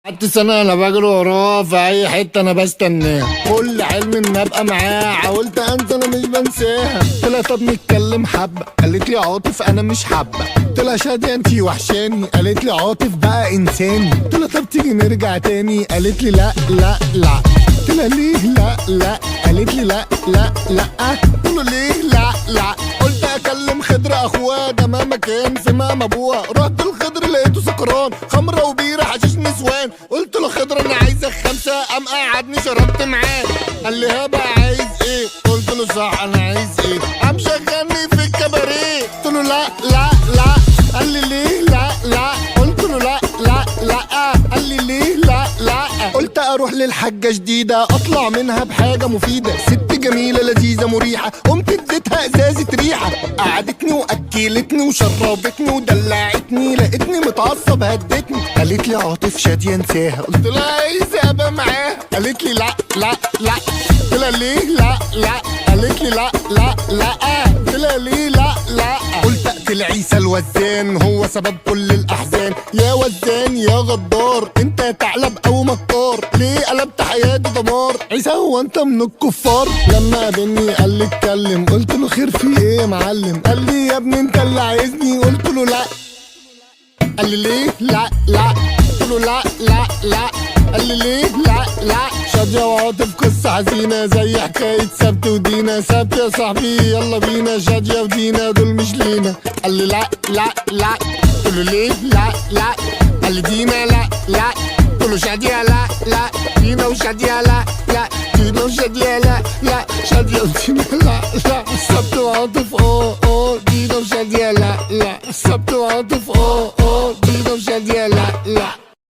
قعدت سنة انا بجري وراه في اي حتة انا بستناه، كل حلم ان ابقى معاه، حاولت انسى انا مش بنساها. قلت لها طب نتكلم حبة، قالت لي عاطف انا مش حابة. قلت لها شادية انتي وحشاني، قالت لي عاطف بقى انساني. قلت لها طب تيجي نرجع تاني، قالت لي لا لا لا. قلت لها ليه لا لا، قالت لي لا لا لا. قلت له ليه لا لا، قلت اكلم خضر اخوها ده مهما كان في مقام ابوها. رحت الخضر لقيته سكران، خمره وبيره حشيش نسوان. قلت له خضر انا عايزك خمسه، قام قعدني شربت معاه. قال لي هبه عايز ايه؟ قلت له صح انا عايز ايه؟ قام شغلني في الكباريه. قلت له لا لا لا، قال لي ليه لا لا. قلت له لا لا لا، قال لي ليه لا لا. قلت اروح للحاجه جديده اطلع منها بحاجه مفيده، ست جميله لذيذه مريحه. قمت اديتها ازازه ريحه، قعدتني واكلتني وشربتني ودلعتني، لقيتني متعصب هدتني. قالت لي عاطف شاديه انساها، قلت لها عايزه ابقى معاها. قالت لي لا لا لا. قلت لها ليه لا لا، قالت لي لا لا لا. قلت لها ليه لا لا. قلت اقتل عيسى الوزان، هو سبب كل الاحزان. يا وزان يا غدار، انت يا ثعلب او مكار، ليه قلبت حياتي دمار؟ عيسى هو انت من الكفار؟ لما قابلني قال لي اتكلم، قلت له خير في ايه يا معلم؟ قال لي يا ابني انت اللي عايزني، قلت له لا. قال لي ليه لا لا، قلت له لا لا لا. قال لي ليه لا لا. شادية وعاطف قصة حزينة زي حكاية سبت ودينا. سبت يا صاحبي يلا بينا، شادية ودينا دول مش لينا. قال لي لا لا لا. قلت له ليه لا لا. قال لي دينا لا لا. قلت له شادية لا لا. دينا وشادية لا لا. دينا وشادية لا لا. شادية ودينا لا لا. سبت وعاطف دينا وشادية لا لا. سبت وعاطف دينا وشادية لا لا.